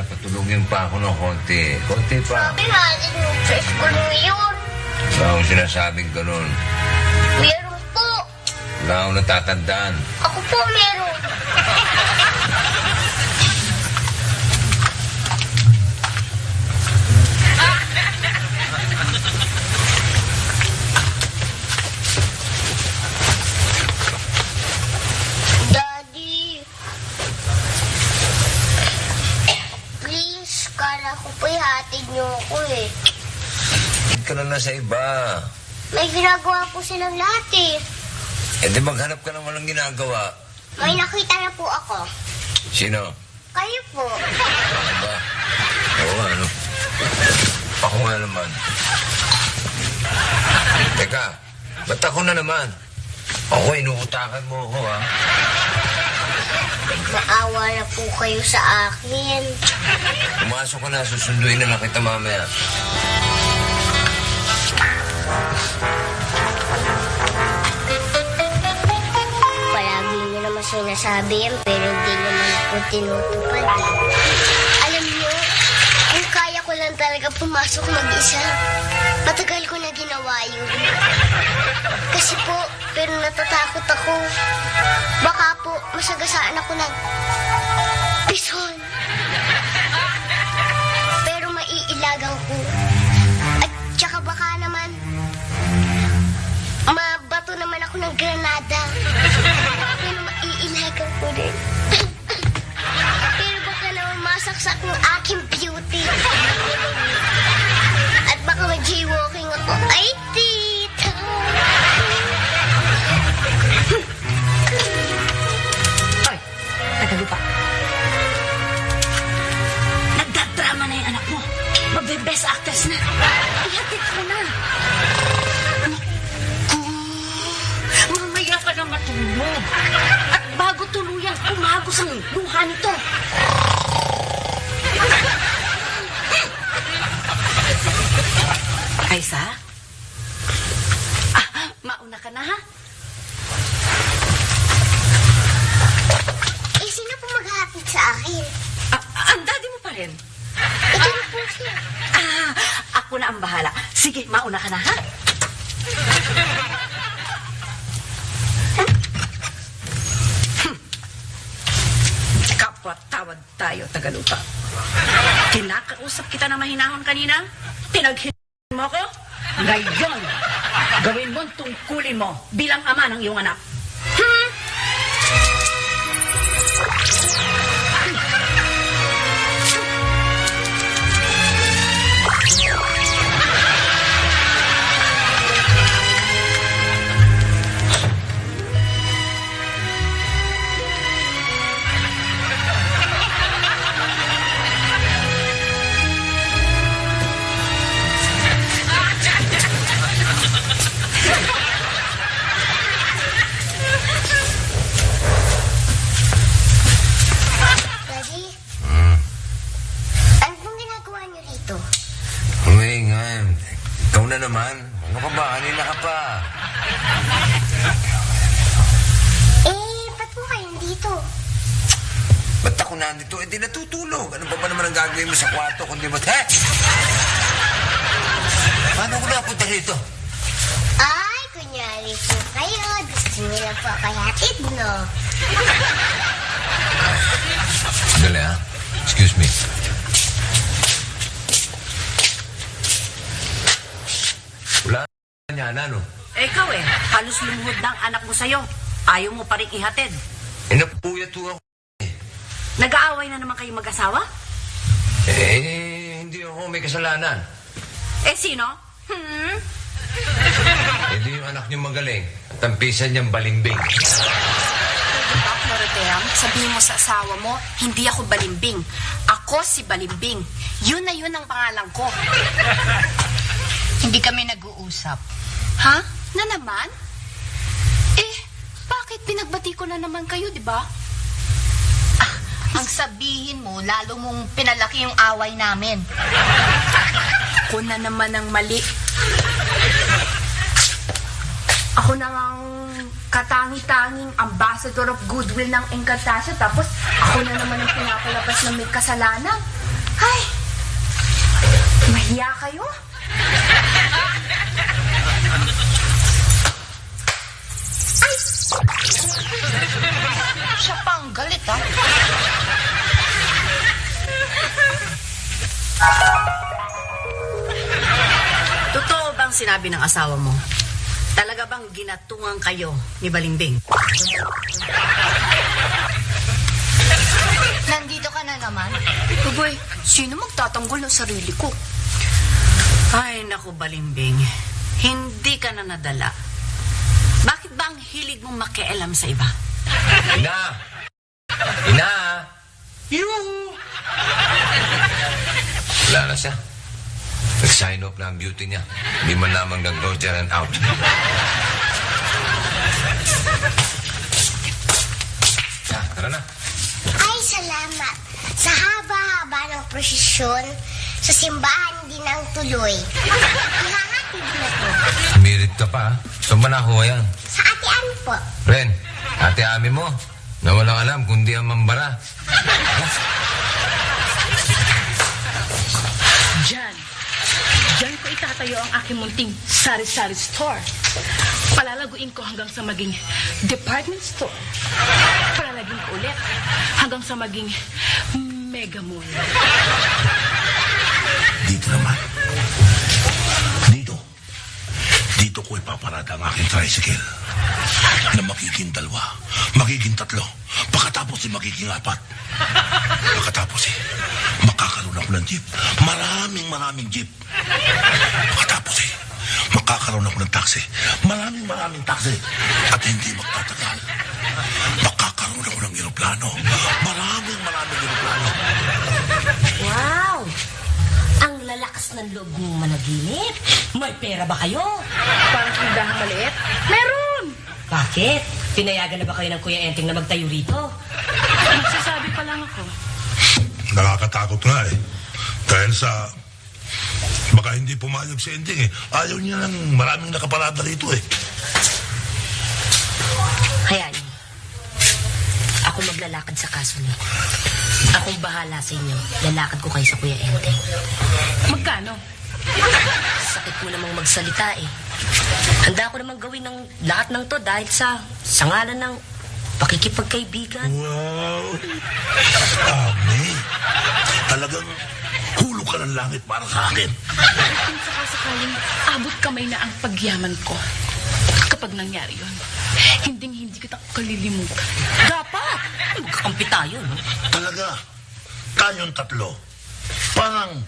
patulungin pa ako ng konti. Konti pa. Sabi natin yung sa school mo yun. Wala akong sinasabing ganun. Meron po. Wala akong natatandaan. Ako po meron. Daddy. Please, kala ko po ihatid niyo ako eh. Hindi ka na sa iba. May ginagawa po silang lahat eh. Eh di maghanap ka ng walang ginagawa. May nakita na po ako. Sino? Kayo po. Ano ba? Oo nga, ano? Ako nga naman. Teka, ba't ako na naman? Ako, inuutakan mo ako, ha? Naawa na po kayo sa akin. Pumasok ka na, susunduin na lang kita mamaya. Palagi niyo naman sinasabi yan, pero hindi naman po tinutupad. Alam niyo, kung kaya ko lang talaga pumasok mag-isa, matagal ko na ginawa yun. Kasi po, pero natatakot ako. Baka po, masagasaan ako ng pison. Pero maiilagan ko. At tsaka baka naman, mabato naman ako ng granada. Pero maiilagan ko din. Pero baka naman masaksak ng aking beauty. At baka mag-jaywalking ako. Ay, tita! Ay, tagalupa. Nagdadrama na yung anak mo. Magbe-best actress na. Ihatid ko na. Mamaya ka na matulog. At bago tuluyang umagos ang luha nito. Kaisa? Mauna ka na, ha? Eh, sino po maghahatid sa akin? Ang daddy mo pa rin. Ito na po siya. Ako na ang bahala. Sige, mauna ka na, ha? Kapwa-tawad tayo, Tagalupa. Kinakausap kita na mahinahon kanina. Pinaghin mo ko. Ngayon, gawin mo ang tungkulin mo bilang ama ng iyong anak. Daddy, ano pong ginagawa niyo rito? Umaingan. Ikaw na naman. Ano ka ba? Kanina ka pa. Eh, ba't po kayo dito? Ba't ako nandito? Eh, di natutulog. Ano pa naman ang gagawin mo sa kwarto kundi ba't, he? Paano ko napunta rito? Ay, kunyari po kayo. Gusto niyo lang po kayo hatid, no? Dali, ha? Excuse me. Wala niya na, no? Ikaw halos lumuhod na ang anak mo sa'yo. Ayaw mo pa rin ihatid. Napuyat ho ako. Nag-aaway na naman kayo mag-asawa? Eh, hindi ako may kasalanan. Eh, sino? Hindi yung anak niyo magaling. At ang pisa niyang balimbing. Diba, Floritea, sabihin mo sa asawa mo, hindi ako Balimbing. Ako si Balimbing. Yun na yun ang pangalan ko. Hindi kami nag-uusap. Ha? Na naman? Eh, bakit pinagbati ko na naman kayo, di ba? Ang sabihin mo, lalo mong pinalaki yung away namin. Ako na naman ang mali. Ako na ang katangi-tanging ambassador of goodwill ng Encantasia, tapos ako na naman ang pinapalabas na may kasalanan. Ay! Mahiya kayo? Ay! Siya pa ang galit, ha? Totoo bang sinabi ng asawa mo? Talaga bang ginatungan kayo ni Balimbing? Nandito ka na naman. Abay, sino magtatanggol ng sarili ko? Ay, naku, Balimbing. Hindi ka na nadala. Bakit ba ang hilig mong makialam sa iba? Ina! Ina! Yoo! Wala na siya. Nag-sign off na ang beauty niya. Hindi man lamang nag-Roger and out. Tara na. Ay, salamat. Sa haba-haba ng prosesyon, sa simbahan din ang tuloy. Ihahatid na to. Mirit ka pa, ha? Saan ba nakuha yan? Sa ate-an po. Ren, ate Ami mo, na walang alam kundi ang mambara. Diyan ko itatayo ang aking munting sari-sari store. Palalaguin ko hanggang sa maging department store. Palalagin ko ulit hanggang sa maging mega mall. Dito naman. Dito ko ipaparada ang aking tricycle. Na magiging 2, magiging 3, pagkatapos magiging 4. Pagkatapos makakaroon ako ng jeep. Maraming jeep. Pagkatapos makakaroon ako ng taxi. Maraming taxi. At hindi magtatagal. Makakaroon ako ng eroplano. Maraming eroplano. Wow! Ang lalakas ng loob mong managinip. May pera ba kayo? Parang tindahang maliit. Meron! Bakit? Pinayagan na ba kayo ng Kuya Enteng na magtayo rito? Magsasabi pa lang ako. Nakakatakot nga Dahil sa... Baka hindi pumayag si Enteng Ayaw niya ng maraming nakaparada rito Hayaan niyo. Ako maglalakad sa kaso niyo. Akong bahala sa inyo. Lalakad ko kayo sa Kuya Enteng. Magkano? Sakit mo namang magsalita Handa ko namang gawin ng lahat ng to dahil sa ngalan ng pakikipagkaibigan. Wow! Ami, talagang hulog ka ng langit para sa akin. Kung sakasakaling abot kamay na ang pagyaman ko. Kapag nangyari yun, hindi kita kalilimutan. Dapat! Magkakampi tayo, no? Talaga, tayong 3. Parang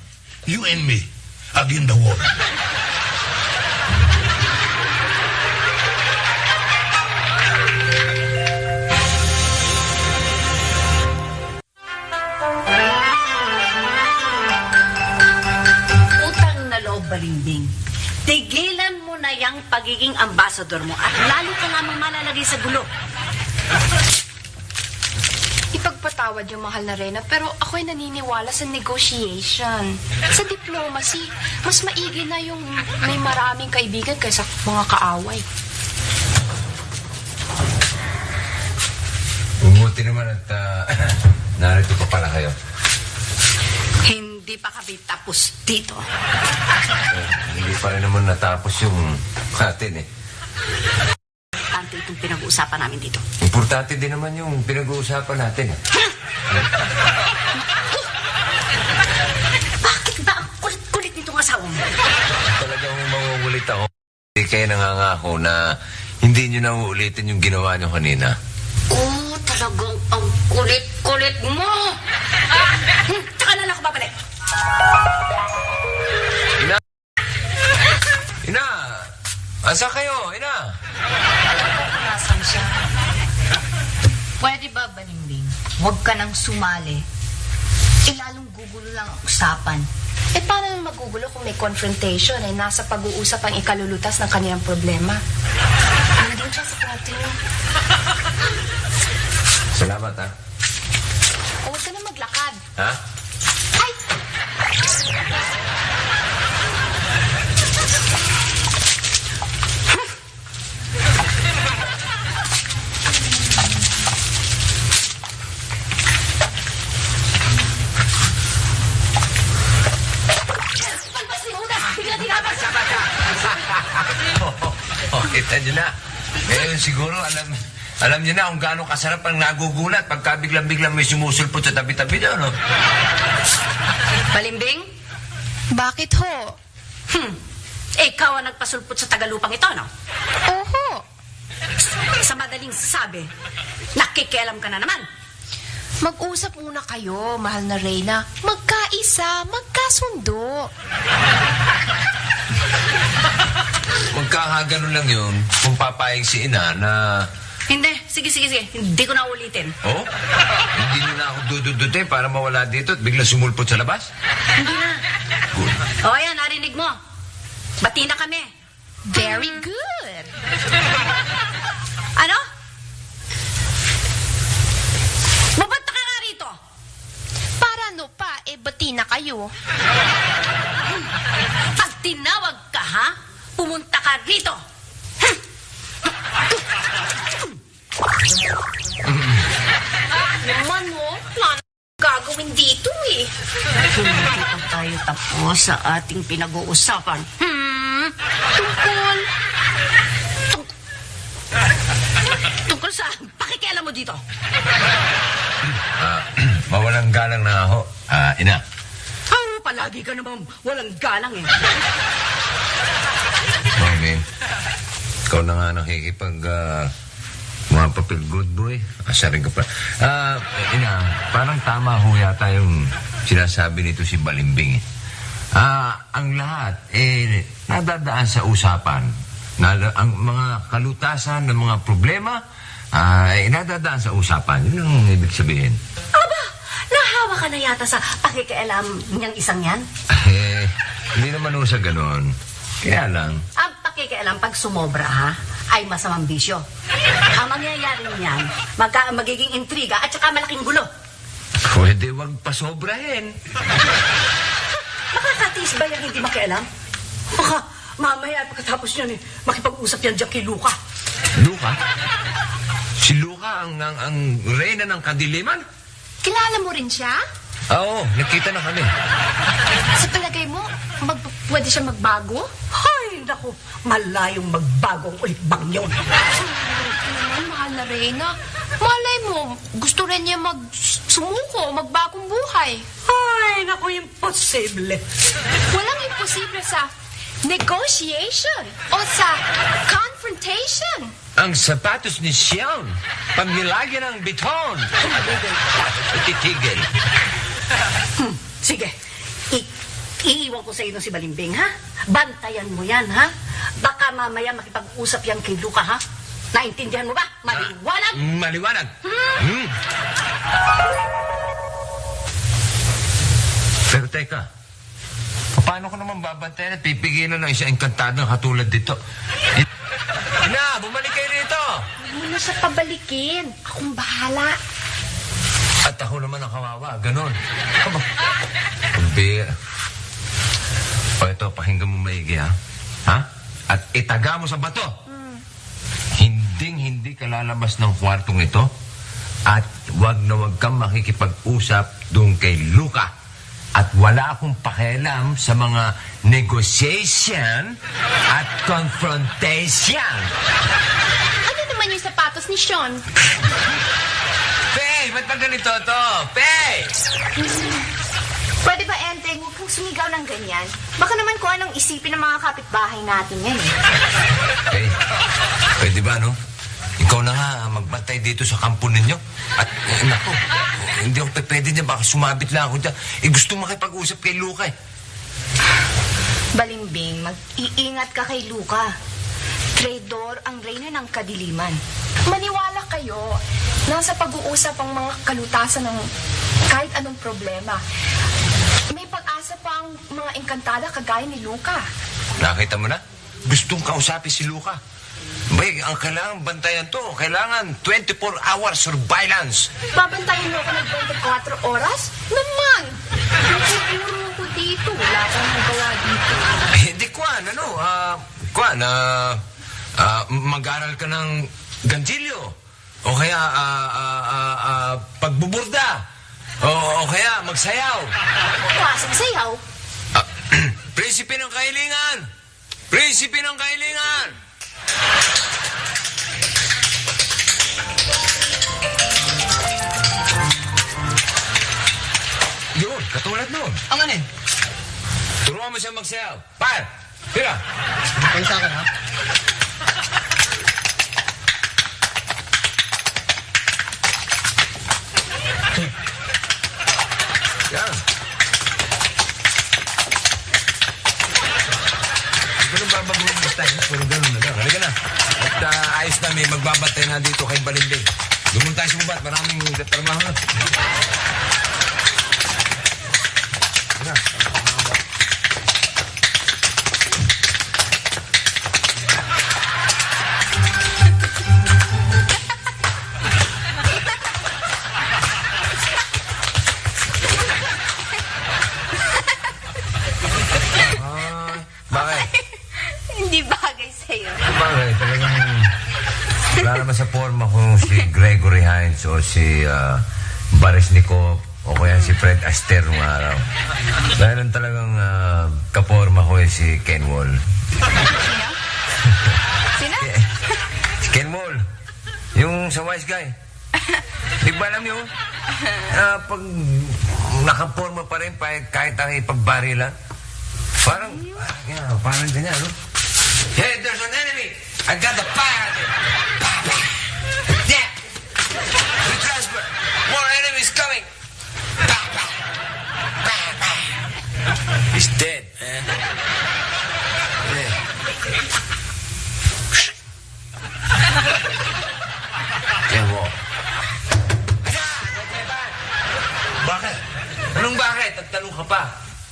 you and me against the world. Utang na loob, Balimbing. Tigilan mo na yung pagiging ambassador mo at lalo ka namang malalagay sa gulo. Ipagpatawad yung mahal na Rena, pero ako'y naniniwala sa negotiation. Sa diplomacy, mas maigi na yung may maraming kaibigan kaysa mga kaaway. Bumuti naman at narito pa pala kayo. Hindi pa kami tapos dito. Hindi pa rin naman natapos yung atin Importante itong pinag-uusapan namin dito. Importante din naman yung pinag-uusapan natin. Bakit ba ang kulit-kulit nitong asawa mo? Talagang mangungulit ako. Hindi kayo nangangako na hindi nyo na uulitin yung ginawa nyo kanina. Oh, talagang ang kulit-kulit mo! Tsaka na lang ako babalik. Ina! Asa kayo? Ina! Nasaan siya? Pwede ba, Balimbing? Huwag ka nang sumali. Lalong gugulo lang ang usapan. Paano naman magugulo kung may confrontation nasa pag-uusap ang ikalulutas ng kanilang problema? Ano din siya sa kwarto niyo? Salamat, ha? Huwag ka na maglakad. Ha? Ay! kabila. Ngayon siguro, alam niyo na kung gaano kasarap ang nagugulat pagka biglang-biglang may sumusulpot sa tabi-tabi niyo, no? Balimbing? Bakit ho? Ikaw ang nagpasulpot sa tagalupang ito, no? Oho. Sa madaling sabi, nakikialam ka na naman. Mag-usap muna kayo, mahal na Reyna. Magkaisa, magkasundo. Magkakaganon lang yun kung papayag si ina na... Hindi. Sige. Hindi ko na ulitin. Oh? Hindi nyo na ako dududutin para mawala dito at biglang sumulpot sa labas? Hindi na. O, ayan, narinig mo. Bati na kami. Very good. Ano? Mapunta ka nga rito. Para ano pa, bati na kayo. Pag tinawag ka, ha? Pumunta ka rito. Naman mo, wala na gagawin dito eh. Hindi pa tayo tapos sa ating pinag-uusapan. Tungkol. Tungkol sa pakikialam mo dito. Mawalang galang na ako. Ina. Palagi ka naman walang galang eh. Mami, ikaw na nga nakikipag... mga papel good boy. Asarin ka pa. Ina, parang tama ho yata yung sinasabi nito si Balimbing. Ang lahat, nadadaan sa usapan. Ang mga kalutasan ng mga problema, nadadaan sa usapan. Yun ang ibig sabihin. Aba, nahawa ka na yata sa pakikialam niyang isang yan? Hindi naman ho sa ganon. Kaya lang, Ang pakikialam pag sumobra, ha, ay masamang bisyo. Ang mangyayari niyan, magiging intriga at saka malaking gulo. pwede wag pasobrahin. Makakatiis ba yung hindi makialam? Baka mamaya pagkatapos niyan makipag-usap yan dyan kay Luca. Luca? Si Luca ang reyna ng kadiliman? Kilala mo rin siya? Oo, nakita na kami. Sa palagay mo, pwede siya magbago? Ay, naku, malayong magbagong ulit bang yun. Naman, mahal na Reyna. Malay mo, gusto rin niya sumuko, magbagong buhay. Ay, naku, imposible. Walang imposible sa negotiation o sa confrontation. Ang sapatos ni Xiang, pag nilagyan ng biton, titigil. Sige, iiwan ko sa iyo si Balimbing, ha? Bantayan mo yan, ha? Baka mamaya makipag-usap yan kay Luca, ha? Naintindihan mo ba? Maliwanag! Maliwanag. Pero teka, paano ko naman babantayan at pipigilan ng isang engkantadong katulad dito? Ina, bumalik kayo rito! Huwag mo na siya pabalikin. Akong bahala. At ako naman ang kawawa, ganon. Kumbira. O ito, pakinggan mo maigi, ha? Ha? At itaga mo sa bato. Hindi ka lalabas ng kwartong ito. At wag na wag kang makikipag-usap doon kay Luca. At wala akong pakialam sa mga negotiation at confrontation. Ano naman yung sapatos ni Sean? Pay, ba't ba ganito to? Pay! Pwede ba, Enteng, huwag kang sumigaw ng ganyan? Baka naman kung anong isipin ng mga kapitbahay natin yan eh. Pay, pwede ba, no? Ikaw na nga, magbantay dito sa kampo ninyo. At, naku, hindi ako pwede niya. Baka sumabit lang ako dyan. Gusto makipag-usap kay Luca, eh. Balimbing, mag-iingat ka kay Luca. Traidor ang reyna ng kadiliman. Maniwala kayo, nasa pag-uusap ang mga kalutasan ng kahit anong problema. May pag-asa pa ang mga engkantada kagaya ni Luca. Nakita mo na? Gustong kausapin si Luca. Bay, ang kailangan bantayan to. Kailangan 24-hour surveillance. Babantayan mo ako ng 24 oras? Naman! Nakikuro ako dito. Wala kang magawa dito. Hindi, Kwan, ano? Kwan, mag-aral ka ng ganjilyo. O kaya, pagbuburda. O kaya, magsayaw. Pasok sayaw. Prinsipe ng Kahilingan! Prinsipe ng Kahilingan! Katulad nun. Ang ano eh? Turuan mo siya magsayaw. Par! Tira! Kayo sa akin, ha? Yan. Hindi ko nang babaguhin mo tayo. Puro ganun na lang. Halika na. At ayos na, may magbabantay na dito kay Balimbing. Doon tayo sumabat. Maraming trabaho na. Tira. Bakit? Hindi bagay sa'yo. Bagay, talagang wala naman sa forma kung si Gregory Hines o si Baresnikov o kaya si Fred Astaire nung araw. Dahil ang talagang kaporma ko si Ken Wall. Sino? Si Ken Wall. Yung sa Wise Guy. Di ba alam yun? Pag nakaporma pa rin kahit ang ipagbarilan. Parang ganyan, no? Hey, there's an enemy! I got the fire! Yeah! We transfer! More enemies coming! He's dead, man. Yeah. Yan mo. Bakit? Anong bakit? Nagtanong ka pa.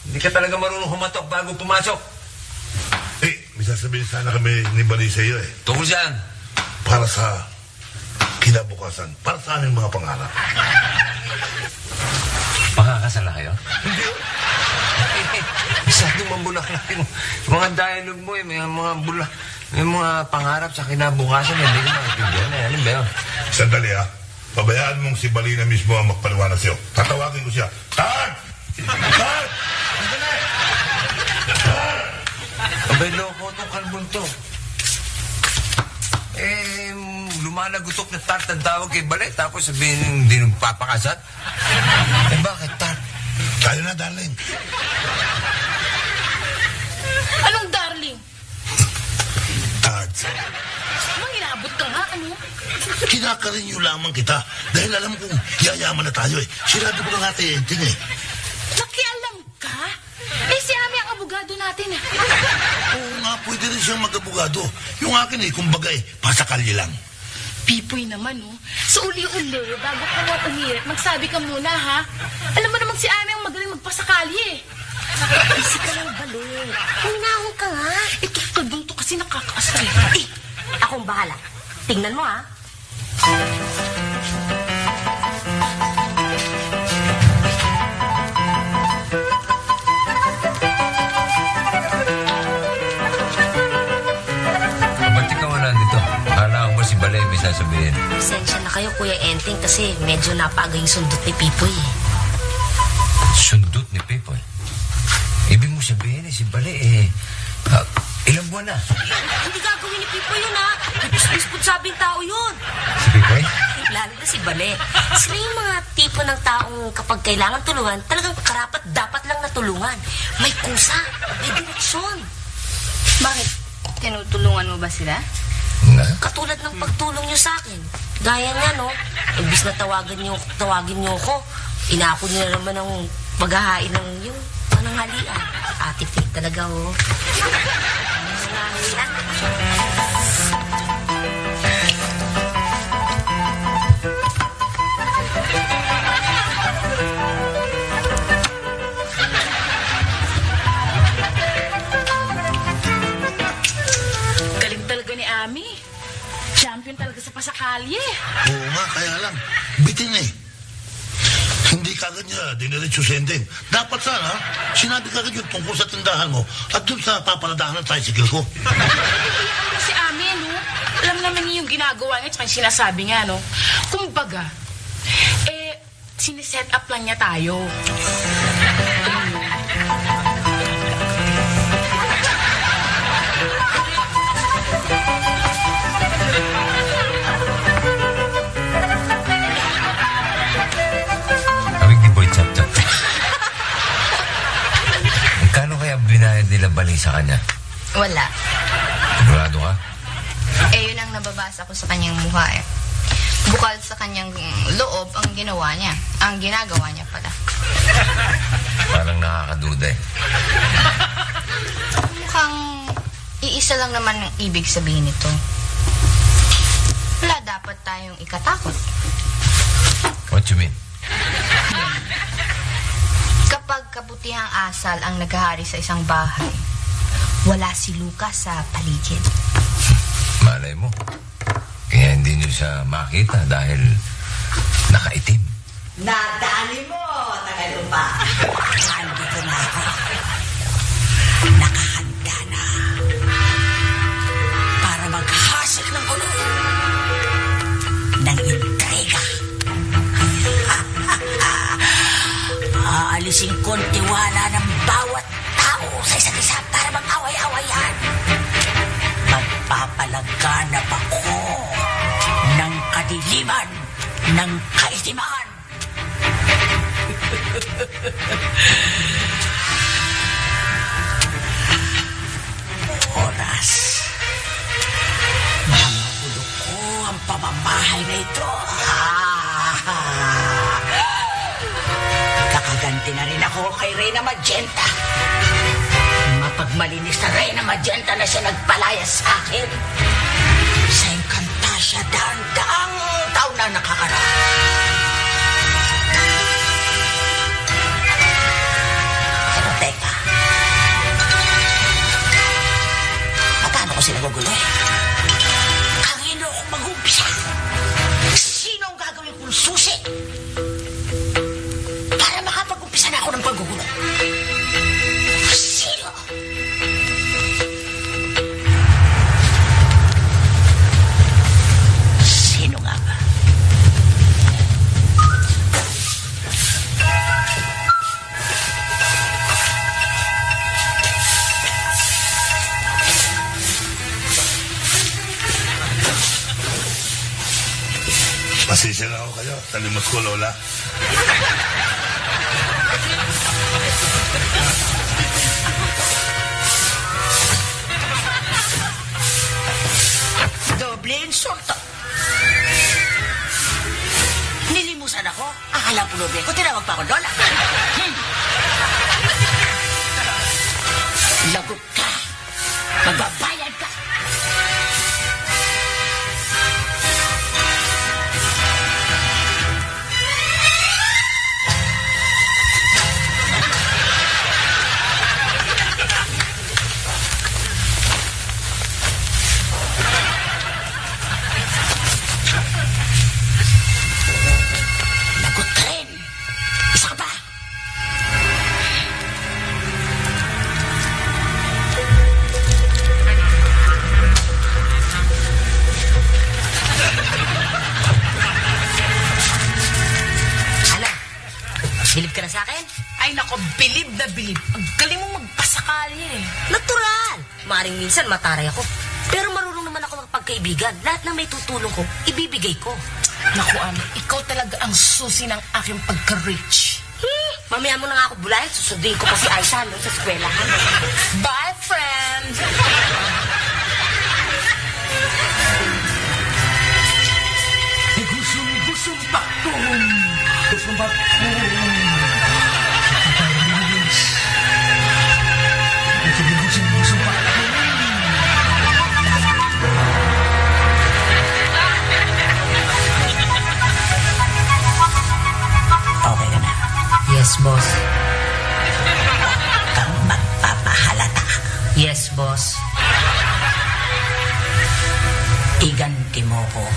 Hindi ka talaga marunong humatok bago pumasok. Eh, may sasabihin sana kami ni Bali sa iyo eh. Tungkol saan? Para sa kinabukasan. Para sa aming mga pangarap. Pakakasala kayo? Hindi. Masyadong mambulak lang yung mga dialogue mo eh. May mga bulak. May mga pangarap sa kinabukasan. Hindi ko maintindihan eh. Ano ba yun? Sandali ha. Pabayaan mong si Bali na mismo ang magpaliwanag sa'yo. Tatawagin ko siya. Tad! Tad! Abay, loko itong kalbon to. Lumalagutok na tart ang tawag kay Bali. Tapos sabihin hindi nung papakasat. Bakit tart? Tayo na, darling. Anong darling? Tad. Mangilabot ka nga, ano? Kinakarinyo lamang kita. Dahil alam kong yayaman na tayo eh. Sinabi ko na nga tayo eh. Nakialam ka? Eh, si Ami ang abogado natin. Oo nga, pwede rin siyang mag-abogado. Yung akin eh, kumbaga eh, pasakalye lang. Pipoy naman, oh. So, uli-uli, bago ka mo umiyak, magsabi ka muna, ha? Alam mo namang si Ami ang magaling magpasakali, eh. Isip ka lang balik. Huminahon ka nga. Ito, kalbong to kasi nakakaasay. Eh, akong bahala. Tingnan mo, ha? Ba't ikaw wala dito? Akala ko ba si Balay may sasabihin? Pasensya na kayo, Kuya Enteng, kasi medyo napaga yung sundot ni Pipoy, eh. Sundot ni Pipoy? Ibig mo sabihin si Balay ilang buwan na? Hindi gagawin ni Pipoy yun, ha? Ipusput sabing tao yun. Si Pipoy? Lalo na si Bale. Sila yung mga tipo ng taong kapag kailangan tulungan, talagang karapat dapat lang natulungan. May kusa, may direksyon. Bakit? Tinutulungan mo ba sila? Katulad ng pagtulong nyo sa akin. Gaya nga, no? Imbis na tawagin nyo ko, inako nyo na naman ang paghahain ng yung pananghalian. Ate Faith talaga, oh. Pananghalian. Galing talaga ni Ami. Champion talaga sa pasakalye. Oo nga, kaya lang. Bitin eh. Hindi kagad niya diniretso sa ending. Dapat sana, sinabi kagad yung tungkol sa tindahan mo at dun sa paparadahan ng tricycle ko. Si Ami, no? Alam naman niya yung ginagawa niya at yung sinasabi niya, no? Kumbaga, siniset up lang niya tayo. Kami ni Boy Chap Chap. sa kanya? Wala. Sigurado ka? Yun ang nababasa ko sa kanyang mukha eh. Bukal sa kanyang loob ang ginawa niya. Ang ginagawa niya pala. Parang nakakaduda eh. Mukhang iisa lang naman ang ibig sabihin nito. Wala dapat tayong ikatakot. What you mean? Kapag kabutihang asal ang naghahari sa isang bahay, wala si Lucas sa paligid. Malay mo. Kaya hindi niyo siya makita dahil nakaitim. Nadali mo, Tagalupa. Nandito na ako. Nakahanda na. Para maghasik ng ulo. Ng intriga. Aalisin ko ang tiwala ng bawat tao sa isa't isa para mag-away-awayan. Magpapalaganap ako ng kadiliman, ng kaitiman. Oras na magulo ko ang pamamahay na ito. Kakaganti na rin ako kay Reyna Magenta. Mapagmalinis na Reyna Magenta na siya nagpalaya sa akin. Sa Encantasia daang taon na nakakaraan. Pero teka, paano ko sila guguloy? Kanino akong mag-umpisa? Sino ang gagawin kong susi? Para makapag-umpisa na ako ng paggugulo. Sino? Sino nga ba? Pasensya na ako kayo. Talimot ko, Lola. Doble insulto. Nilimusan ako. Akala po doble ko. Tinawag pa ako, Lola. Lagot ka. Magbabayad ka. Lagot ka rin. Isa ka pa. Ala, bilib ka na sa akin? Ay nako, bilib na bilib. Ang galing mong magpasakali eh. Natural. Maring minsan mataray ako. Pero marunong naman ako magpagkaibigan. Lahat na may tutulong ko, ibibigay ko. Naku, Ana, ikaw talaga ang susi ng aking pagka-rich. Mamaya mo na nga ako bulayan. Susundin ko pa si Aisha no, sa eskwelahan. Bye, friend! Gusong bakong. Gusong bakong. Gusong bakong. Okay ka na. Yes, boss. Kang magpapahalata. Yes, boss. Iganti mo ko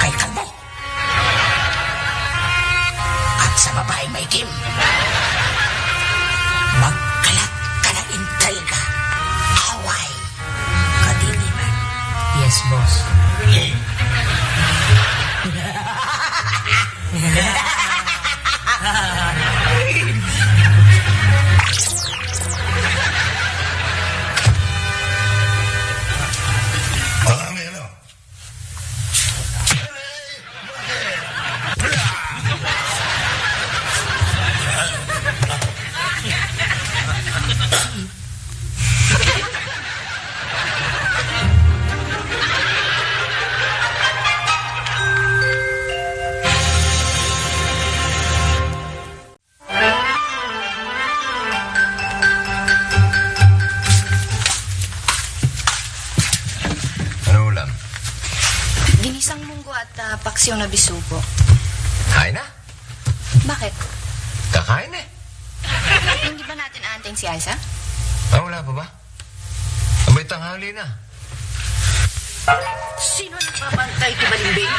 kay Kalbo. At sa babaeng may kim, magkalat ka ng intriga, away, kadiliman. Yes, boss. paksiw na bisugo. Kain na. Bakit? Kakain eh. Hindi ba natin aantayin si Aiza? Wala pa ba? Abay, tanghali na. Sino nagpapantay kay Balimbing?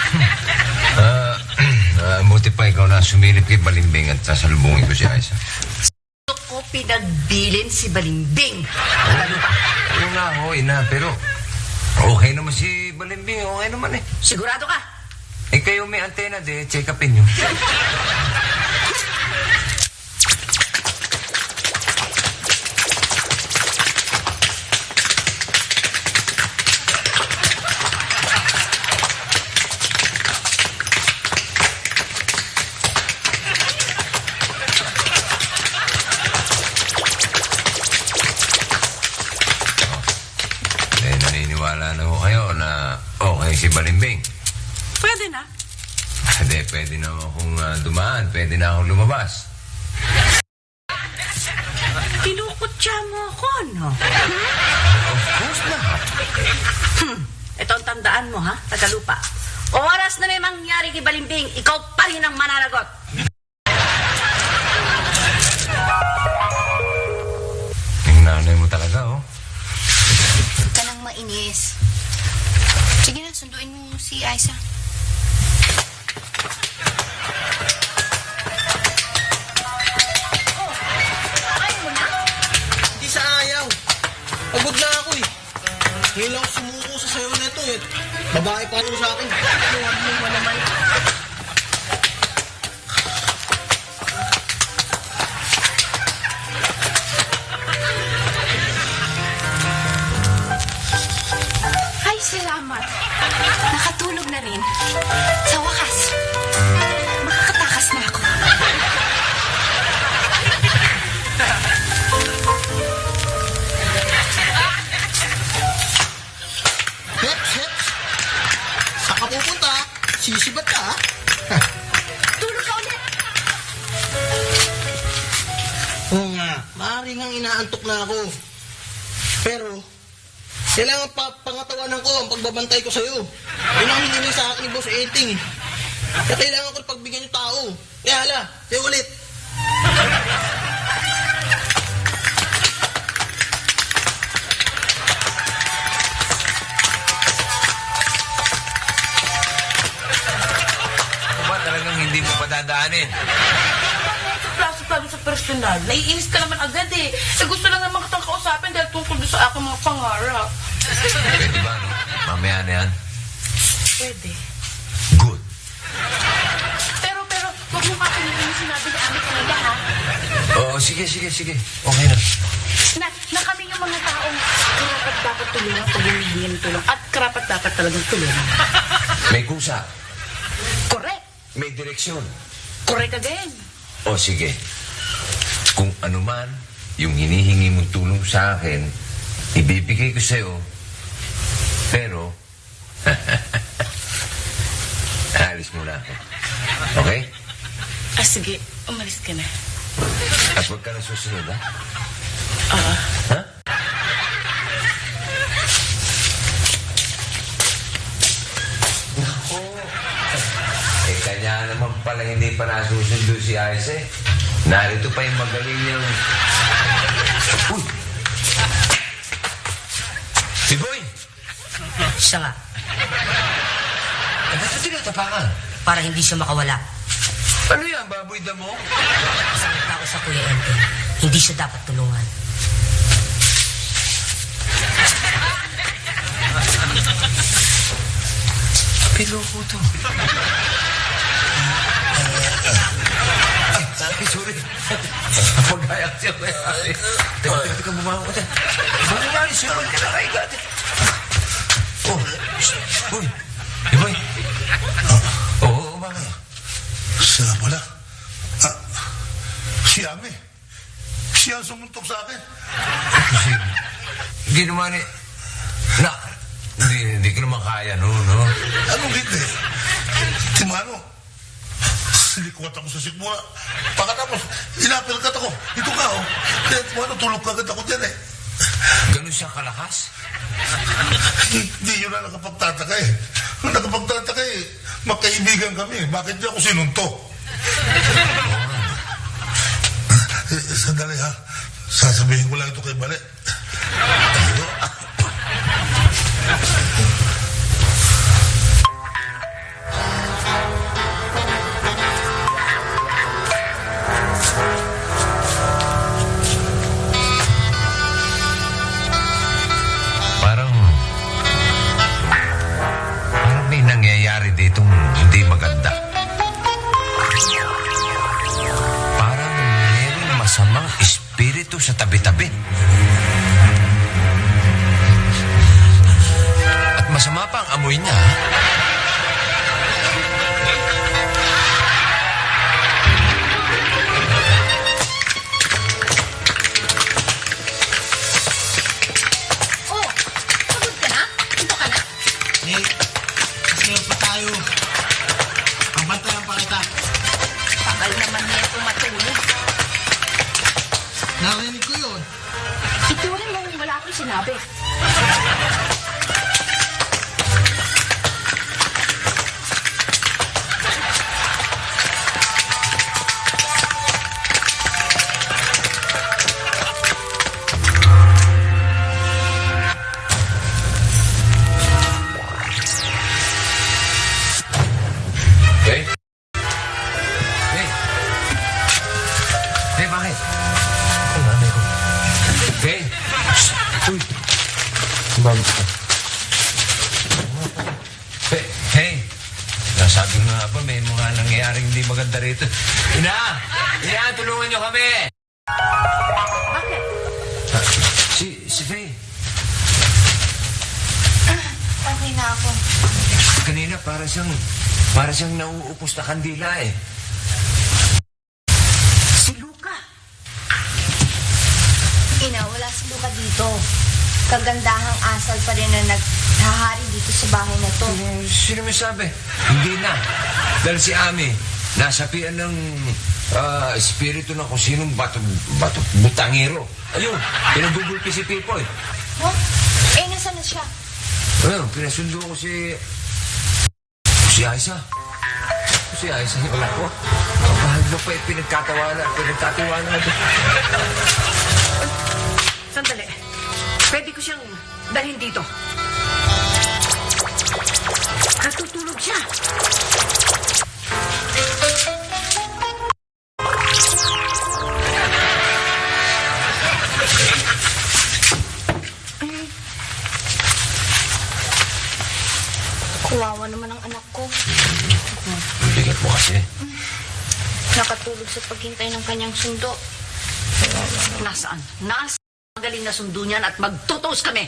Buti pa ikaw na sumilip kay Balimbing at sasalubungin ko si Aiza. Gusto ko pinagbilin si Balimbing. Lalo pa. Oo nga ho, ina, pero okay naman si Balimbing, okay naman eh. Sigurado ka? Eh kayo may antena de, check upin nyo. Naniniwala na ho kayo na okay si Balimbing. Pwede na. Hindi, pwede na akong dumaan. Pwede na akong lumabas. Kinukutya mo ako, no? Of course na. Ito ang tandaan mo, ha? Tagalupa. Oras na may mangyari kay Balimbing, ikaw pa rin ang mananagot. Yung nanay mo talaga, oh. Huwag ka nang mainis. Sige na, sunduin mo si Aiza. Hindi sa ayaw. Pagod na ako eh. Ngayon lang ako sumuko sa sayo na ito eh. Babae pa rin sa akin. Huwag mo naman. Ay, salamat. Nakatulog na rin. Sa wakas, makakatakas na ako. Heps, heps. Saan ka pupunta? Sisibat ka, ha? Tulog ka ulit. Oo nga. Maaaring ang inaantok na ako. Pero, kailangan pangatawanan ko ang pagbabantay ko sa'yo. Yun ang hindi sa akin ni Boss Eting. Kaya kailangan ko pagbigyan yung tao. Kaya hala, tayo ulit. Ano ba talagang hindi mo padadaanin? Klase tayo sa personal. Naiinis ka naman agad eh. Gusto lang naman kitang kausapin dahil tungkol doon sa aking mga pangarap. Pwede ba, no? Mamaya na yan. Pwede. Good. Pero, huwag mo kakalimutan yung sinabi ni Ami kanina, ha? Oo, sige. Okay na. Na kami yung mga taong karapat dapat tulungan pag humihingi ng tulong at karapat dapat talagang tulungan. May kusa. Correct. May direksyon. Correct again. O sige. Kung ano man yung hinihingi mong tulong sa akin, ibibigay ko sa'yo. Pero, alis muna ako. Okay? Sige. Umalis ka na. At huwag ka na susunod, ha? Ha? Nako. Kanya naman pala hindi pa nasusundo si Ice, eh. Narito pa yung magaling niyang... Uy! Si Boy! Siya nga, Ba't ito tinatapakan? para hindi siya makawala. Ano yan, baboy damo? Sakit na ako sa Kuya Ente. Hindi siya dapat tulungan. Piloko to. Ay, sorry. Pag-ayak siya. Teka, bumawa ka dyan. Bakit nga, sunod ka na kayo gati. Oh, uy. Iboy. Oo, bakit? Siya pala. Si Ami. Siya ang sumuntok sa akin. Kasi, hindi naman eh. Hindi ko naman kaya, no? Anong hindi? Timano. Silikwat ako sa sikmura. Pagkatapos, inapilkat ako. Ito ka, oh. Kaya Timano, tulog ka agad ako dyan, eh. Ganun siya kalakas? Hindi yun na nakapagtataka, eh. Nakapagtataka, eh. magkaibigan kami. Bakit niya ako sinuntok? Sandali ha. Sasabihin ko lang ito kay Bale. Parang may nangyayari ditong hindi maganda. Parang merong masamang espiritu sa tabi-tabi. At masama pa ang amoy niya. Oh, pagod ka na? Ito ka na? Eh, kasi pa tayo. Pabantayan pa kita. Tagal naman nito matulog. Narinig ko yun. Ituring mo wala akong sinabi. Okay? Hey! Hey, bakit? Ang nanay ko. Hey! Uy! Ma'am. Hey! Nasabi ko nga ba, may mga nangyayaring hindi maganda rito. Ina! Ina, tulungan niyo kami! Bakit? Si Faye. Okay na ako. Kanina para siyang nauupos na kandila eh. Si Luca. Ina, wala si Luca dito. Kagandahang asal pa rin na naghahari dito sa bahay na to. Sino may sabi? Hindi na. Dahil si Ami, nasapian ng espiritu ng kung sinong butangero. Ayun, pinagugulpi si Pipoy. Huh? Eh, nasaan na siya? Ayun, pinasundo ko si Aiza. Si Aiza, yung anak ko. Mahal mo pa yung pinagkatiwanan. Sandali. Pwede ko siyang dalhin dito. Natutulog siya. Kawawa naman ang anak ko. Bigat mo kasi. Nakatulog sa paghintay ng kanyang sundo. Nasaan? Magaling na sundo niyan at magtutos kami.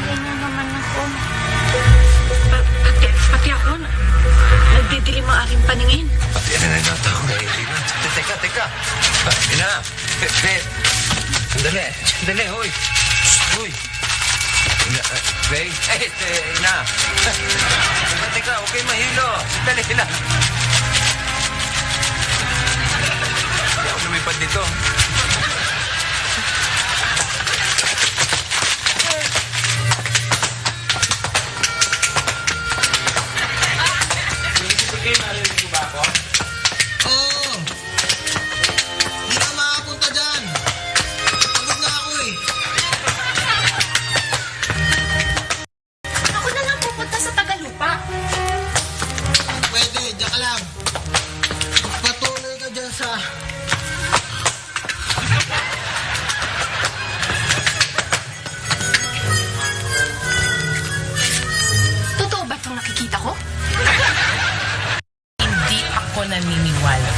Ganyan naman ako. Pati ako, nagdidilim ang aking paningin. Pati yan na natakot. Teka. Ina. Sandali, hoy. Hoy. Ina, Faye. Ina. Teka, okay, mahilo. Sandali na. Hindi ako lumipad dito. Oo. Hindi na makapunta dyan. Pagod na ako eh. Ako na lang pupunta sa Tagalupa. Pwede, diyan ka lang. Patuloy ka dyan sa... Totoo ba itong nakikita ko? Hindi ako naniniwala.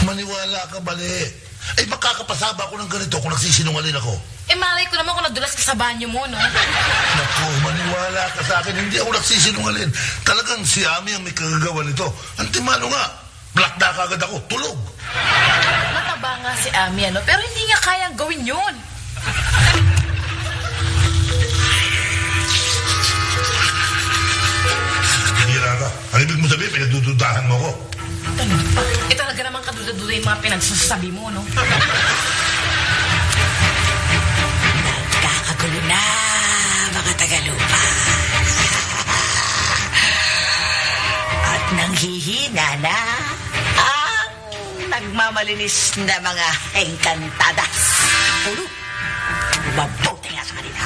Maniwala ka, Bale. Ay, makakapasaba ako ng ganito kung nagsisinungaling ako. Eh, malay ko naman kung nadulas ka sa banyo mo, no? Naku, maniwala ka sa akin. Hindi ako nagsisinungaling. Talagang si Ami ang may kagagawa nito. Antimano nga. Black na kagad ako. Tulog. Mataba nga si Ami, ano? Pero hindi niya kayang gawin yun. Hira ka. Ang ibig mo sabihin, pinagdududahan mo ko. Ano pa? Eh, talaga naman kaduda-duda yung mga pinagsasabi mo, no? mañana ang nagmamalinis na mga engkantadas. Ulo, mabuti nga sa kanila.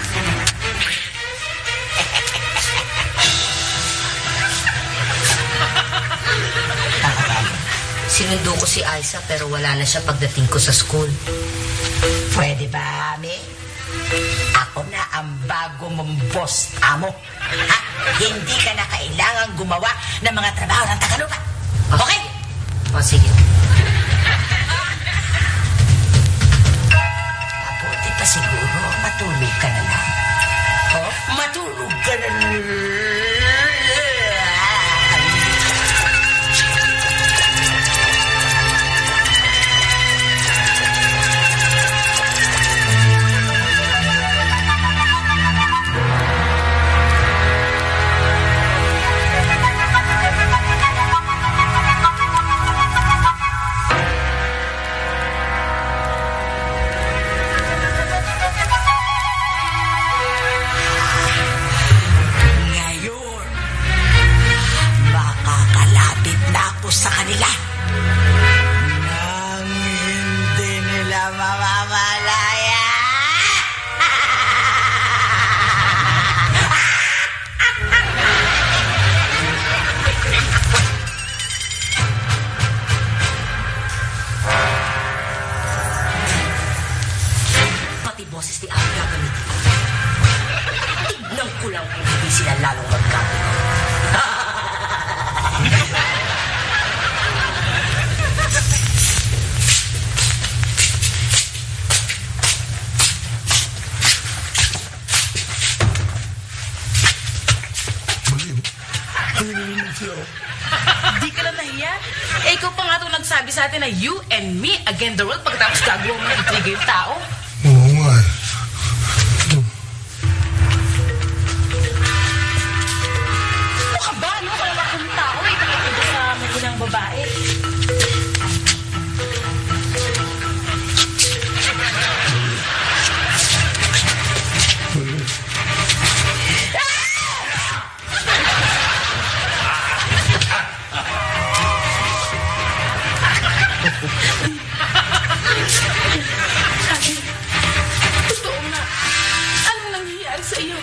Sinundo ko si Aiza pero wala na siya pagdating ko sa school. Pwede ba, Ami? Ako na ang bago mong boss, amo. Ha? Hindi ka na kailangan gumawa ng mga trabaho ng tagalupa. Okay? O, sige. Mabuti pa siguro, matulog ka na lang. Oh? Matulog ka na lang. Ngayon, makakalapit na ako sa kanila. Nang hindi nila mamamalaya. Pati boses ni Abby gagamitin ko. Tignan ko lang kung hindi sila lalong magkakaroon. Di ka na nahiya? Eh, ikaw pa nga itong nagsabi sa atin na you and me against the world pagkatapos gagawa mo ng intriga yung tao. Oo nga eh. Ano ka ba? Ano? Wala akong tao eh. Nakikita sa maginang babae. Totoo nga. Anong nangyayari sa iyo?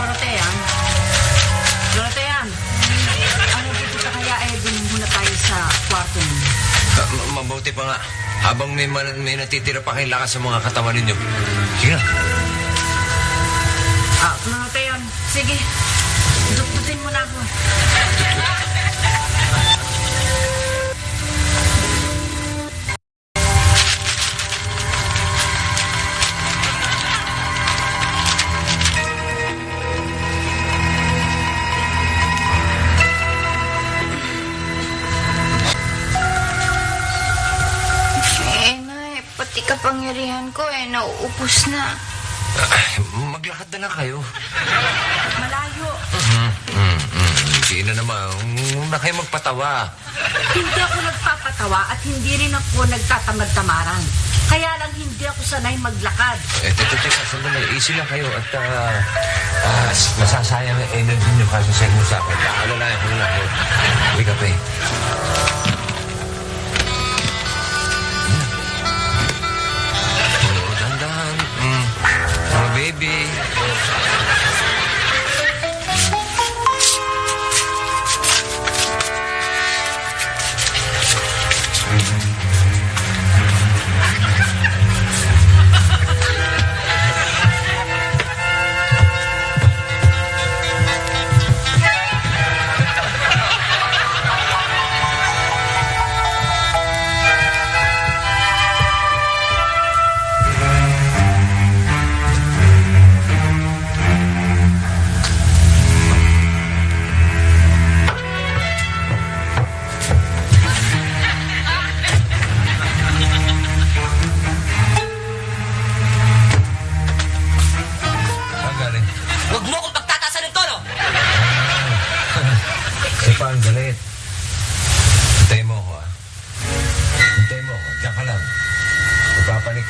Dorotean? Dorotean? Ano dito kaya eh, dun muna tayo sa kwarto ninyo. Mabuti pa nga. Habang may natitira pa kayong lakas sa mga katawan ninyo. Sige na. Dorotean, sige. Dututin mo na ako. Nay, pati kapangyarihan ko nauubos na. Maglakad na lang kayo. Malayo. Hindi na naman. Huwag na kayo magpatawa. Hindi ako nagpapatawa at hindi rin ako nagtatamad-tamaran. Kaya lang hindi ako sanay maglakad. Teka, sandali. Easy lang kayo at masasayang ang energy nyo kasi send mo sa akin. Alalayan ko na lang kayo. Wake up eh. Dandan. Oh, baby.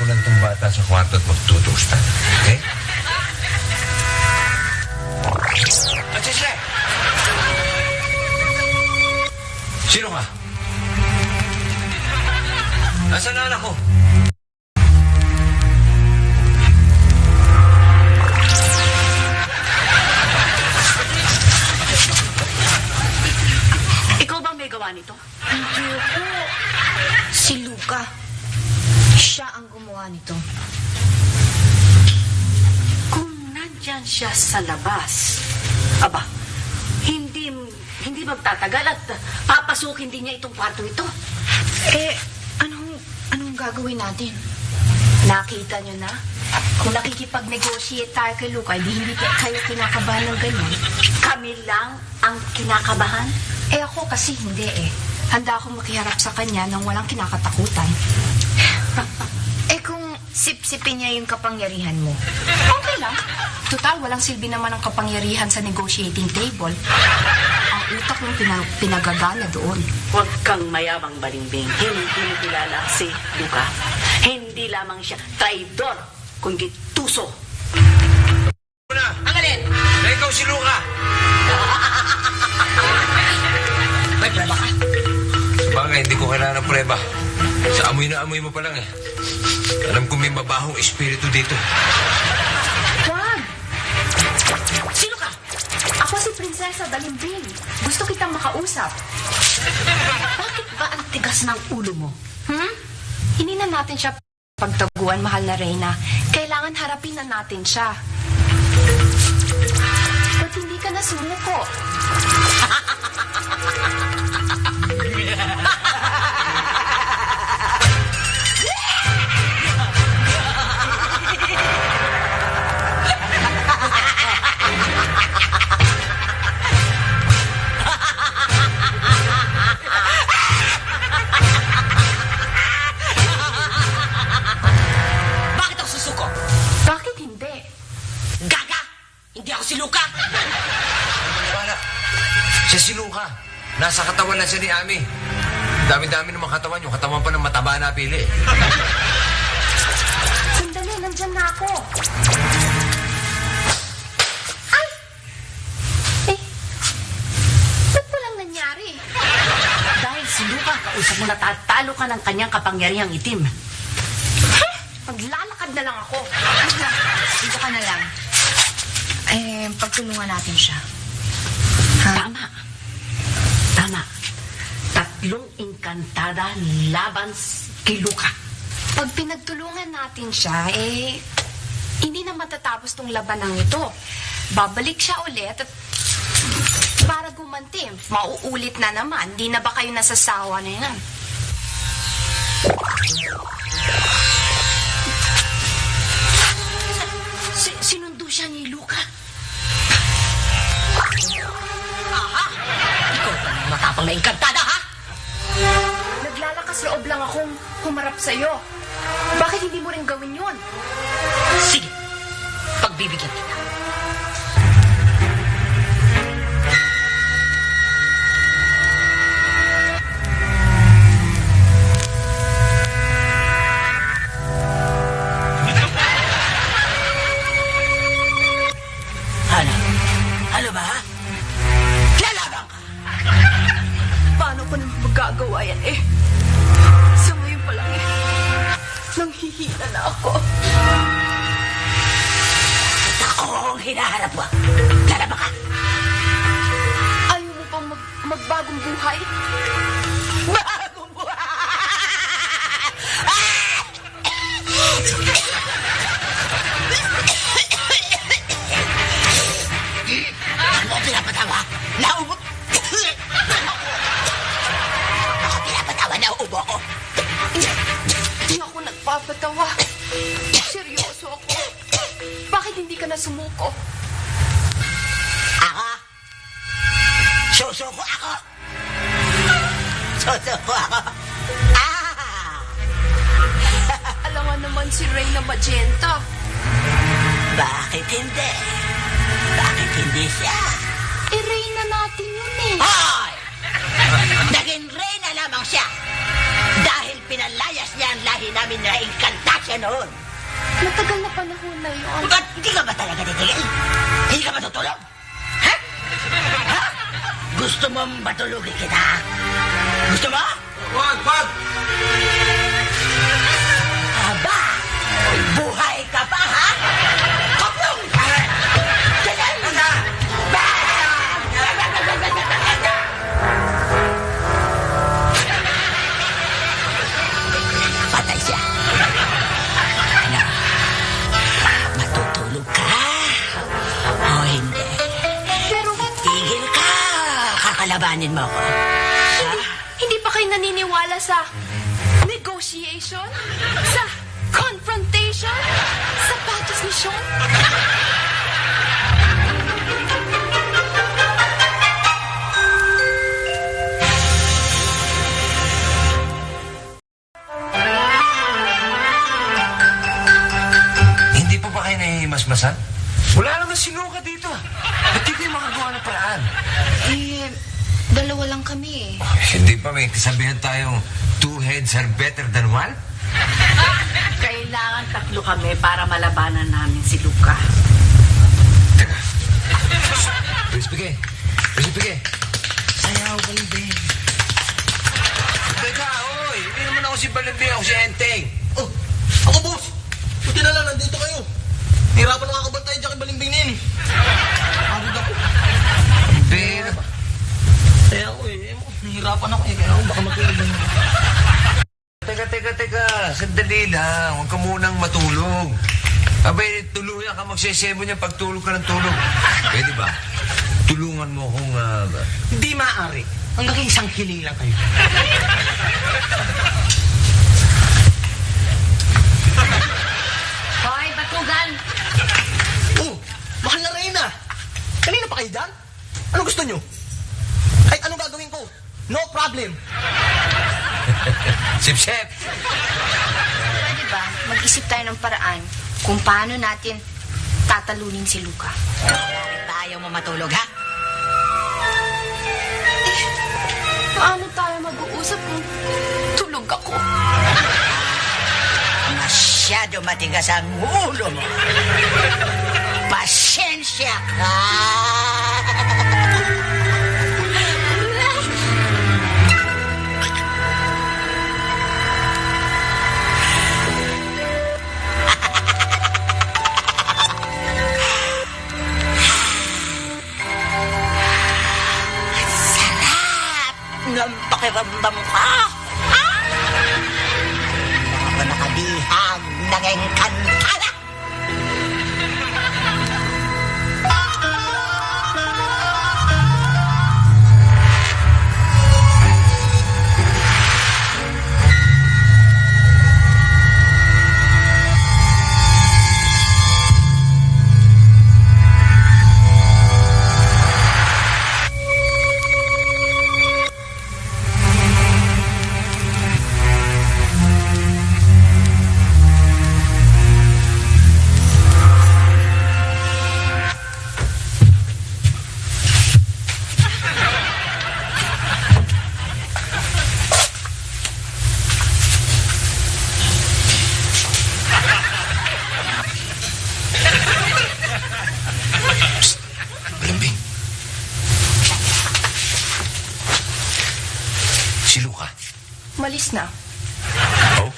ko lang itong bata sa kwarto at magtutustan. Okay? At sisre! Sino ka? Nasaan na anak ko? Ikaw bang may gawa nito? Hindi po. Si Luca. Siya ang gumawa nito. Kung nandyan siya sa labas, aba, hindi magtatagal at papasukin din niya itong kwarto ito. Eh, anong gagawin natin? Nakita niyo na? Kung nakikipag-negotiate tayo kay Luca, hindi kayo kinakabahan ng ganyan. Kami lang ang kinakabahan. Eh ako kasi hindi eh. Handa akong makiharap sa kanya nang walang kinakatakutan. Eh kung sip-sipin niya yung kapangyarihan mo. Okay lang. Total, walang silbi naman ang kapangyarihan sa negotiating table. Ang utak ng pinagagana doon. Huwag kang mayabang balimbing. Hindi mo kilala si Luca. Hindi lamang siya traidor, kundi tuso. Una! Ang alin? Na ikaw si Luca! May prueba ka? Sabagay, hindi ko kailangan ng prueba. Sa amoy na amoy mo pa lang eh. Alam ko may mabahong espiritu dito. Wag! Sino ka? Ako si Prinsesa Balimbing. Gusto kitang makausap. Bakit ba ang tigas ng ulo mo? Hindi na natin siya pagtaguan, mahal na Reyna. Kailangan harapin na natin siya. Ba't hindi ka na sumuko? Bakit ako susuko? Bakit hindi? Gaga! Hindi ako si Luca! Wala. Siya si Luca. Nasa katawan na siya ni Ami. Dami-dami ng mga katawan. Yung katawan pa ng mataba na pili. Sandali, nandyan na ako. Ay! Eh, ba't walang nangyari? Dahil si Luca, kausap mo natatalo ka ng kanyang kapangyarihang itim. Maglalakad na lang ako. Dito ka na lang. Eh, pagtulungan natin siya. Tama. Tama. Tatlong engkantada laban kay Luca. Pag pinagtulungan natin siya, eh, hindi na matatapos tong labanang ito. Babalik siya ulit at para gumanti, mauulit na naman. Di na ba kayo nasasawa na yan? Sinundo siya ni Luca. Aha! Ikaw pa ng matapang na engkantada, ha? Naglalakas loob lang akong humarap sa'yo. Bakit hindi mo rin gawin yun? Sige, pagbibigyan kita. Ano ba, ha? Lalaban ka! Paano ko naman magagawa yan eh? Sa ngayon pa lang eh, nanghihina na ako. Ako ang hinaharap mo. Lalaban ka! Ayaw mo pang magbagong buhay? Bagong buhay! Ano ang pinapatawa? Naubo! Ako pinapatawa, nauubo ako. Hindi ako nagpapatawa. Seryoso ako. Bakit hindi ka na sumuko? Ako? Susuko ako! Susuko ako! Ah! Alangan naman si Reyna Magenta. Bakit hindi? Bakit hindi siya? Eh, Reyna natin yun eh. Hoy! Naging reyna lamang siya dahil pinalayas niya ang lahi namin na engkantada. siya noon. Matagal na panahon na yun. Ba't hindi ka ba talaga titigil? Hindi ka matutulog? Ha? Ha? Gusto mong matulogin kita? Gusto mo? Wag! Aba, buhay ka pa, ha? Kaplong! Ganyan! Patay siya. Ano? Matutulog ka? O hindi? Pero Tigil ka! Kakalabanin mo ako. hindi pa kayo naniniwala sa negotiation? Sa confrontation? Sa patos ni Sean? Hindi pa ba kayo nahihimasmasan? Wala naman si Luca dito. Ba't di kayo makagawa ng paraan? Eh, dalawa lang kami eh. Hindi pa may sabihan tayong two heads are better than one? Kailangan tatlo kami para malabanan namin si Luca. Teka. Prinsipe. Ayaw, Balimbing. Teka, oy. Hindi naman ako si Balimbing. Ako si Enteng. Oh, ako boss! Buti na lang, nandito kayo. Hirapan na kakabantay dyan kay Balimbing na yun. Pagod ako. Pero, Kaya ako nahihirapan ako kaya ako baka matulog na. teka. Sandali lang. Huwag ka munang matulog. Abay, tuluyan ka magsesebo niya pagtulog ka ng tulog. Pwede ba? Tulungan mo kung... Hindi maaari. Hanggang isang hiling lang kayo. Hoy, batugan! Oh, mahal na Reyna. Kanina pa kayo dyan? Ano gusto nyo? Ay, anong gagawin ko? No problem. Sip-sip! Pwede ba, mag-isip tayo ng paraan kung paano natin tatalunin si Luca. Ayaw mo matulog, ha? Paano tayo mag-uusap kung tulog ako? Masyado matigas ang ulo mo. Pasensya ka. Sarap ng pakiramdam ka. Ako nakabihag ng engkantada. Balimbing. Si Luca. Malis na. Oh?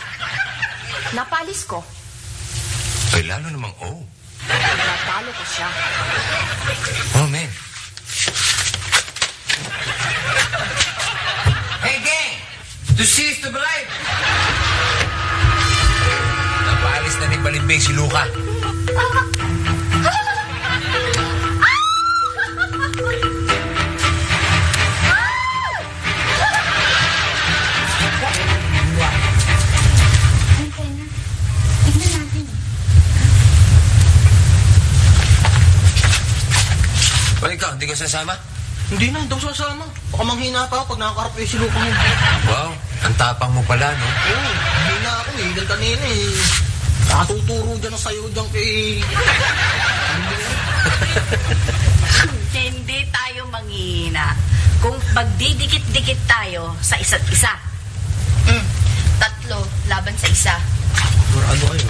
Napalis ko. Ay, lalo namang Natalo ko siya. Oh, man. Hey, gang! To seize the bride! Napaalis na ni Balimbing si Luca. O ikaw, hindi ka sasama? Hindi na, daw sasama. Baka manghina pa ako pag nakakarap si Luca mo. Wow, ang tapang mo pala, no? Oo, hindi na ako eh. Dahil kanina eh. Nakatuturo dyan ang sayo dyan kay... Hindi tayo manghihina kung magdidikit-dikit tayo sa isa't isa. Tatlo laban sa isa. Ano kayo?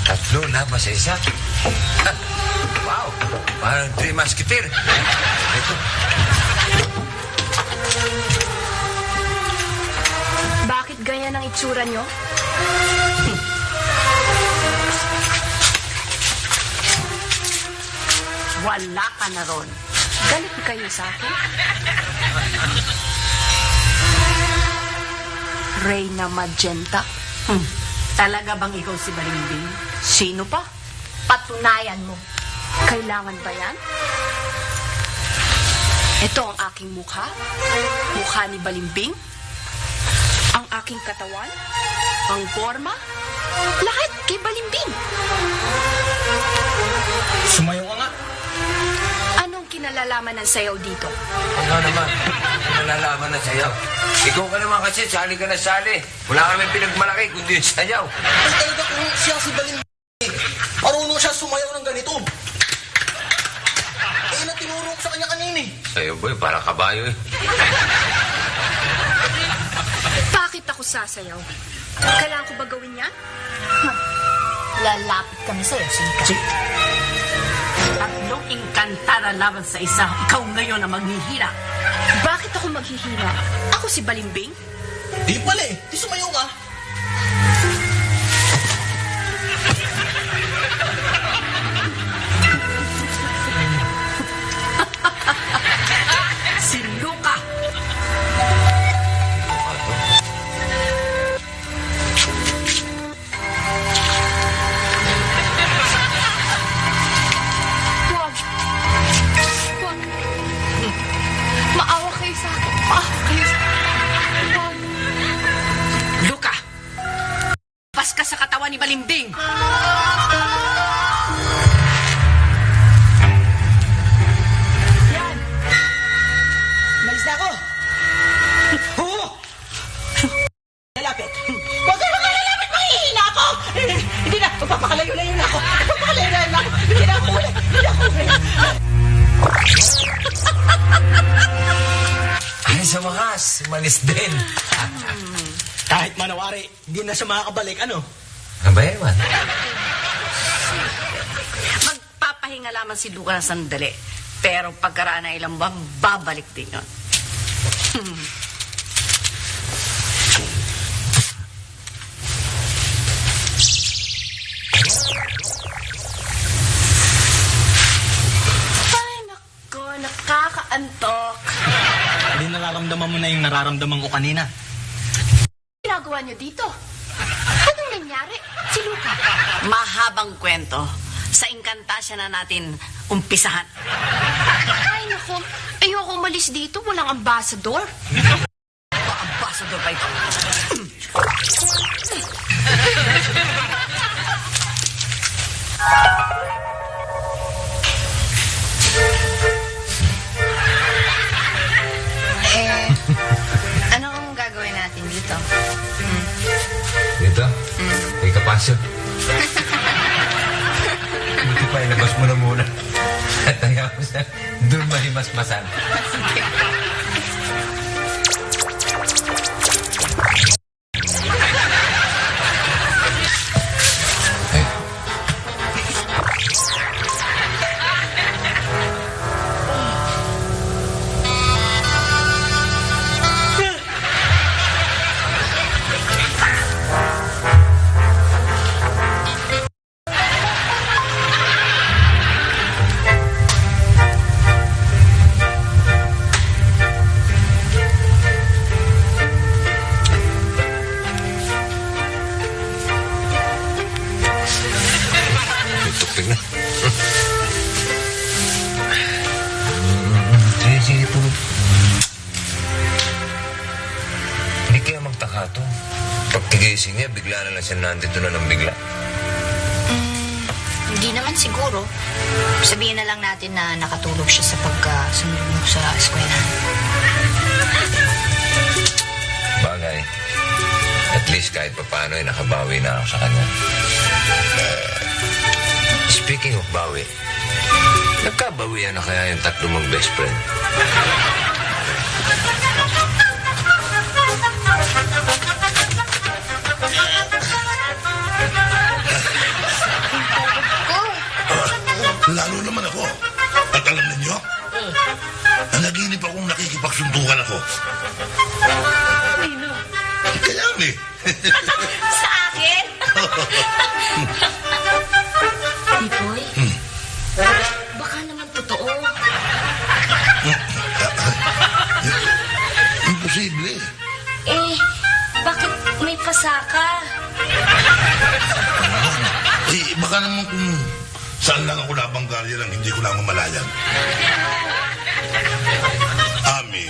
Tatlo laban sa isa. Ah, wow, parang 3 musketeer. Ito. Bakit ganyan ang itsura nyo? Wala ka na ron. Galit kayo sa akin? Reyna Magenta. Talaga bang ikaw si Balimbing? Sino pa? Patunayan mo. Kailangan ba yan? Ito ang aking mukha. Mukha ni Balimbing. Ang aking katawan. Ang forma. Lahat kay Balimbing. Sumayo ka nga. Anong kinalalaman ng sayaw dito? Ano naman? Nalalaman na sayaw. Ikaw ka naman kasi, sali ka na sali. Wala kami pinagmalaki, kundi yung sayaw. Ay talaga kung siya si Balimbing. Marunong siya sumayaw ng ganito. Eh, natinuro ko sa kanya kanina eh. Sayaw boy, para kabayo eh. Bakit ako sasayaw? Kailangan ko ba gawin yan? Lalapit kami sa'yo, Sika. Tatlong inkantara laban sa isa. Ikaw ngayon ang maghihira. Bakit ako maghihina? Ako si Balimbing? Di pala eh. Di sumayaw ka. Si Luca. Huwag. Huwag. Maawa kayo sa akin. Maawa kayo sa akin. Huwag. Luca. Pas ka sa katawan ni Balimbing. Malis na ako. Oo! Lalapit. Huwag ka naman lalapit! Mahihina ako! Hindi na! Magpapakalayo-layo na ako! Magpapakalayo-layo na ako! Hindi na ako huli! Hindi na ako huli! Ay, sa wakas, malis din. Kahit manawari, hindi na siya makakabalik. Ano? Abay naman. Magpapahinga lamang si Luca ng sandali. Pero pagkaraan ng ilang buwan, babalik din yun. Ay, nako. Nakakaantok. Hindi nararamdaman mo na yung nararamdaman ko kanina. Ginagawa niyo dito? Anong nangyari? Si Luca. Mahabang kwento. Sa inkantasya na natin umpisahan. Ay, nako. Ayoko umalis dito. Walang ambasador. Ambassador pa ito. Anong gagawin natin dito? Dito? May kapasyo. Buti pa, ilabas mo na muna. At ayaw ko sa doon mahimasmasan. Tutok na. Sige, tulog. Hindi kaya magtaka to. Pag tigising niya, bigla na lang siya nandito na ng bigla. Hindi naman siguro. Sabihin na lang natin na nakatulog siya sa pagkasunod mo sa eskwelahan. Bagay. At least kahit pa paano, nakabawi na ako sa kanya. speaking of bawi, nagkabawian na kaya yung tatlo mong best friend? Lalo naman ako. At alam ninyo, nanaginip akong nakikipagsuntukan ako. Nino, Kaya eh. Sa akin? Pipoy? Baka naman totoo. Imposible. Eh, bakit may pasaka? Eh, baka naman kung saan lang ako nabanggarya lang, hindi ko lang mamalayan. Ami,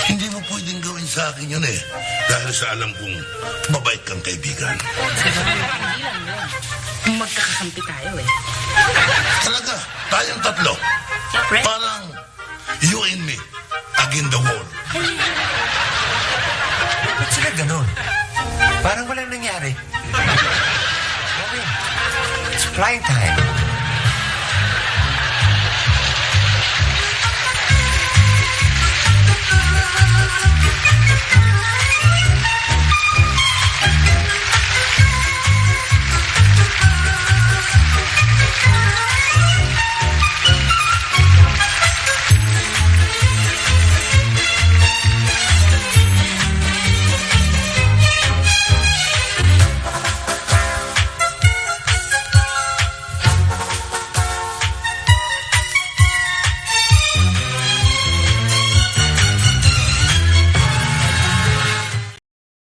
hindi mo pwedeng gawin sa akin yun eh. Dahil sa alam kong mabait kang kaibigan. hindi lang yun. Magkakakampi tayo eh. Talaga, tayong tatlo. Siyempre. Parang you and me against the world. Ba't sila ganun? Parang walang nangyari. It's flying time.